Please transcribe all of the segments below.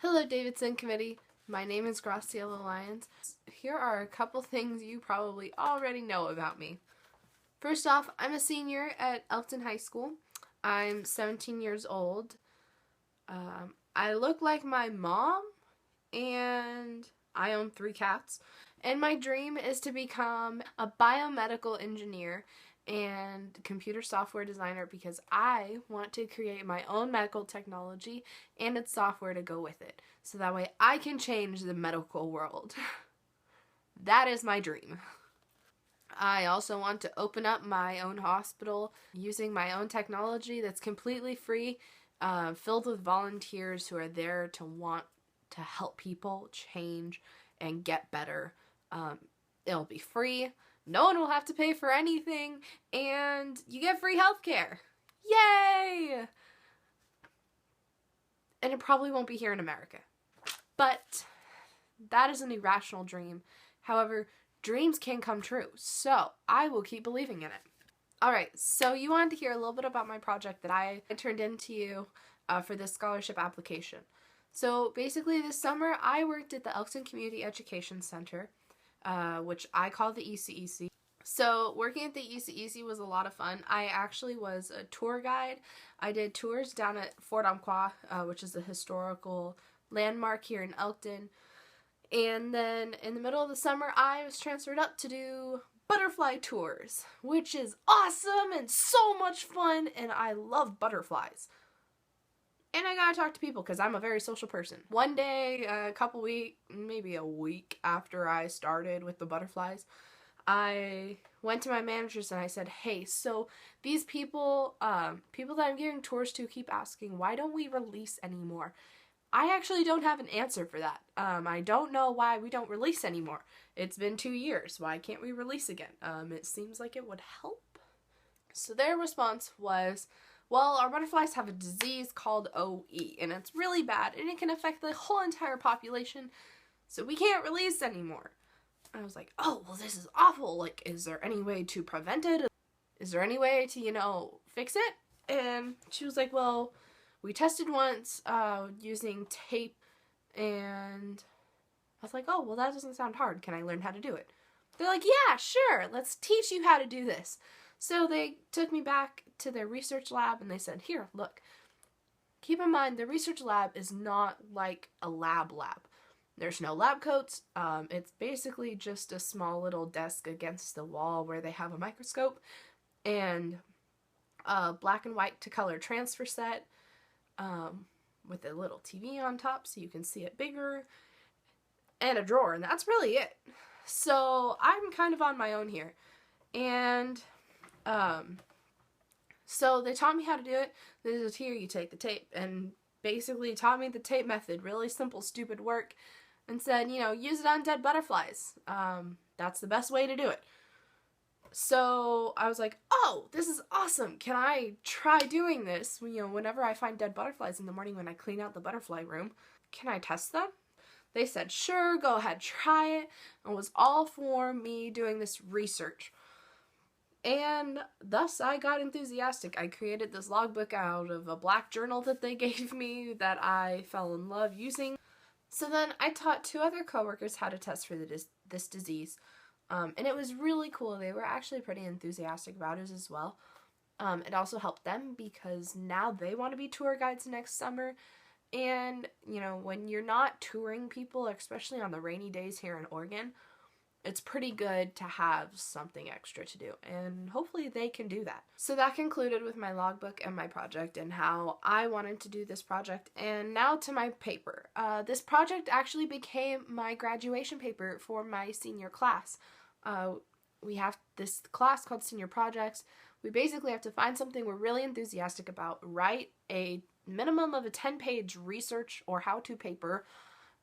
Hello, Davidson Committee. My name is Graciela Lyons. Here are a couple things you probably already know about me. First off, I'm a senior at Elkton High School. I'm 17 years old. I look like my mom, and I own 3 cats. And my dream is to become a biomedical engineer and computer software designer because I want to create my own medical technology and its software to go with it. So that way I can change the medical world. That is my dream. I also want to open up my own hospital using my own technology that's completely free, filled with volunteers who are there to want to help people change and get better. It'll be free. No one will have to pay for anything, and you get free healthcare. Yay! And it probably won't be here in America. But that is an irrational dream. However, dreams can come true, so I will keep believing in it. Alright, so you wanted to hear a little bit about my project that I turned into you for this scholarship application. So basically this summer I worked at the Elkton Community Education Center, which I call the ECEC. So working at the ECEC was a lot of fun. I actually was a tour guide. I did tours down at Fort Umpqua, which is a historical landmark here in Elkton. And then in the middle of the summer, I was transferred up to do butterfly tours, which is awesome and so much fun, and I love butterflies. And I gotta talk to people because I'm a very social person. One day, maybe a week after I started with the butterflies, I went to my managers and I said, hey, so these people that I'm giving tours to keep asking, why don't we release anymore? I actually don't have an answer for that. I don't know why we don't release anymore. It's been 2 years. Why can't we release again? It seems like it would help. So their response was, well, our butterflies have a disease called OE, and it's really bad, and it can affect the whole entire population, so we can't release anymore. I was like, oh, well, this is awful. Like, is there any way to prevent it? Is there any way to, fix it? And she was like, well, we tested once using tape, and I was like, oh, well, that doesn't sound hard. Can I learn how to do it? They're like, yeah, sure. Let's teach you how to do this. So they took me back to their research lab, and they said, here, look. Keep in mind, the research lab is not like a lab. There's no lab coats. It's basically just a small little desk against the wall where they have a microscope and a black and white to color transfer set with a little TV on top so you can see it bigger, and a drawer, and that's really it. So I'm kind of on my own here. And so they taught me how to do it. This is here, you take the tape, and basically taught me the tape method, really simple, stupid work, and said, use it on dead butterflies. That's the best way to do it. So I was like, oh, this is awesome. Can I try doing this? Whenever I find dead butterflies in the morning when I clean out the butterfly room, can I test them? They said, sure, go ahead, try it. And it was all for me doing this research. And thus I got enthusiastic. I created this logbook out of a black journal that they gave me that I fell in love using. So then I taught 2 other coworkers how to test for this disease. And it was really cool. They were actually pretty enthusiastic about it as well. It also helped them because now they want to be tour guides next summer. And, when you're not touring people, especially on the rainy days here in Oregon, it's pretty good to have something extra to do, and hopefully they can do that. So that concluded with my logbook and my project and how I wanted to do this project. And now to my paper. This project actually became my graduation paper for my senior class. We have this class called Senior Projects. We basically have to find something we're really enthusiastic about, write a minimum of a 10-page research or how-to paper,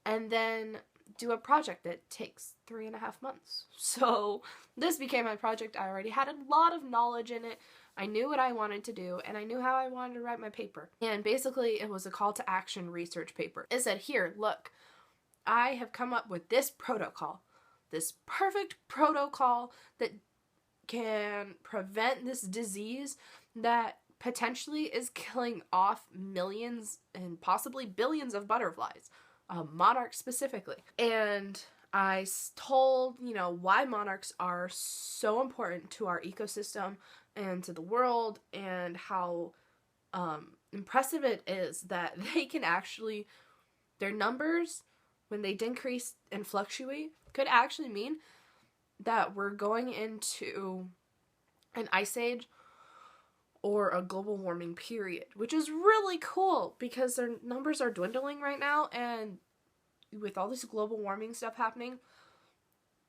and then do a project that takes 3.5 months. So this became my project. I already had a lot of knowledge in it. I knew what I wanted to do, and I knew how I wanted to write my paper. And basically, it was a call to action research paper. It said, here, look, I have come up with this protocol, this perfect protocol that can prevent this disease that potentially is killing off millions and possibly billions of butterflies. monarchs specifically. And I told, why monarchs are so important to our ecosystem and to the world, and how impressive it is that they can actually, their numbers, when they decrease and fluctuate, could actually mean that we're going into an ice age or a global warming period, which is really cool because their numbers are dwindling right now, and with all this global warming stuff happening,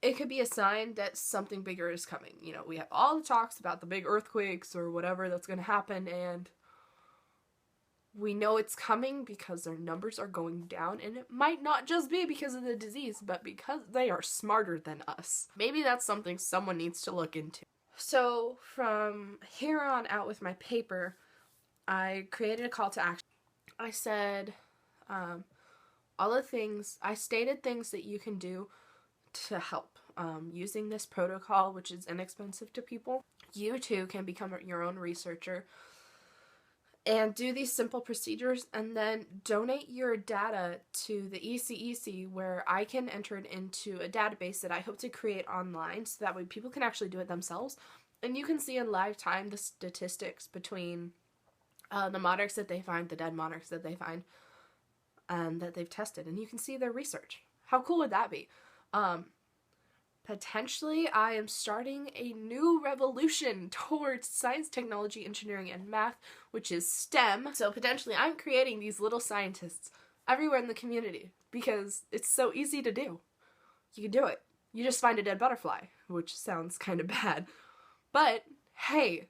it could be a sign that something bigger is coming. We have all the talks about the big earthquakes or whatever that's going to happen, and we know it's coming because their numbers are going down, and it might not just be because of the disease, but because they are smarter than us. Maybe that's something someone needs to look into. So from here on out with my paper, I created a call to action. I said, I stated things that you can do to help using this protocol, which is inexpensive to people. You too can become your own researcher and do these simple procedures, and then donate your data to the ECEC, where I can enter it into a database that I hope to create online, so that way people can actually do it themselves, and you can see in live time the statistics between the monarchs that they find, the dead monarchs that they find, that they've tested, and you can see their research. How cool would that be? Potentially, I am starting a new revolution towards science, technology, engineering, and math, which is STEM. So potentially, I'm creating these little scientists everywhere in the community because it's so easy to do. You can do it. You just find a dead butterfly, which sounds kind of bad. But, hey,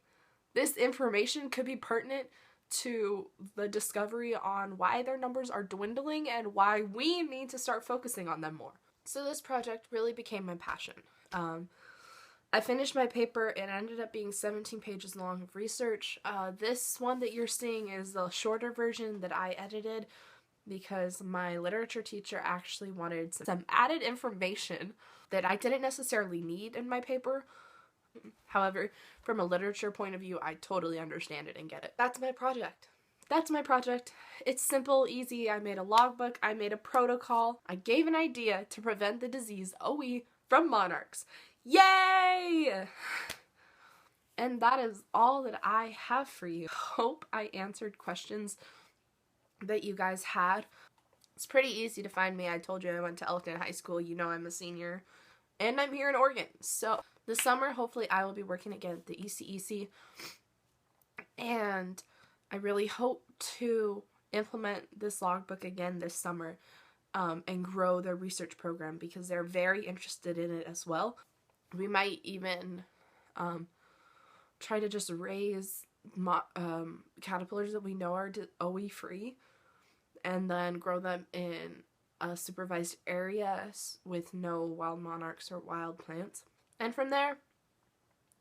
this information could be pertinent to the discovery on why their numbers are dwindling and why we need to start focusing on them more. So this project really became my passion. I finished my paper. It ended up being 17 pages long of research. This one that you're seeing is the shorter version that I edited because my literature teacher actually wanted some added information that I didn't necessarily need in my paper. However, from a literature point of view, I totally understand it and get it. That's my project. It's simple, easy. I made a logbook. I made a protocol. I gave an idea to prevent the disease OE from monarchs. Yay! And that is all that I have for you. Hope I answered questions that you guys had. It's pretty easy to find me. I told you I went to Elkton High School. I'm a senior. And I'm here in Oregon. So this summer, hopefully, I will be working again at the ECEC. And I really hope to implement this logbook again this summer and grow their research program because they're very interested in it as well. We might even try to just raise caterpillars that we know are OE free and then grow them in supervised areas with no wild monarchs or wild plants. And from there,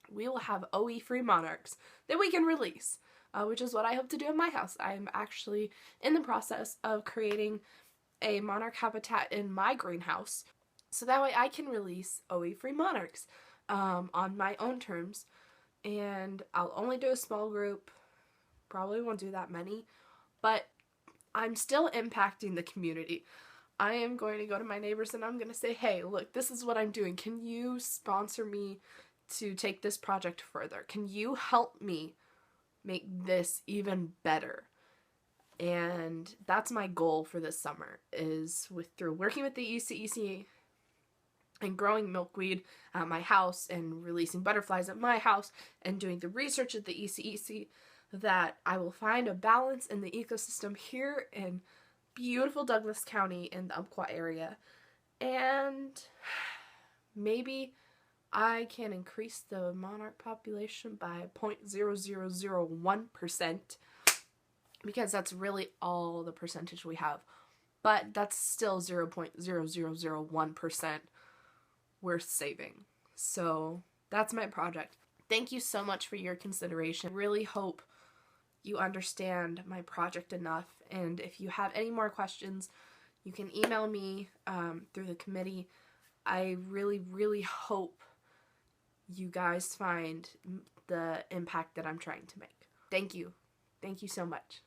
we will have OE free monarchs that we can release. Which is what I hope to do in my house. I'm actually in the process of creating a monarch habitat in my greenhouse, so that way I can release OE-free monarchs on my own terms, and I'll only do a small group, probably won't do that many, but I'm still impacting the community. I am going to go to my neighbors and I'm going to say, hey, look, this is what I'm doing. Can you sponsor me to take this project further? Can you help me make this even better? And that's my goal for this summer, is through working with the ECEC and growing milkweed at my house and releasing butterflies at my house and doing the research at the ECEC, that I will find a balance in the ecosystem here in beautiful Douglas County in the Umpqua area, and maybe I can increase the monarch population by 0.0001%, because that's really all the percentage we have. But that's still 0.0001% worth saving. So that's my project. Thank you so much for your consideration. I really hope you understand my project enough. And if you have any more questions, you can email me through the committee. I really, really hope you guys find the impact that I'm trying to make. Thank you. Thank you so much.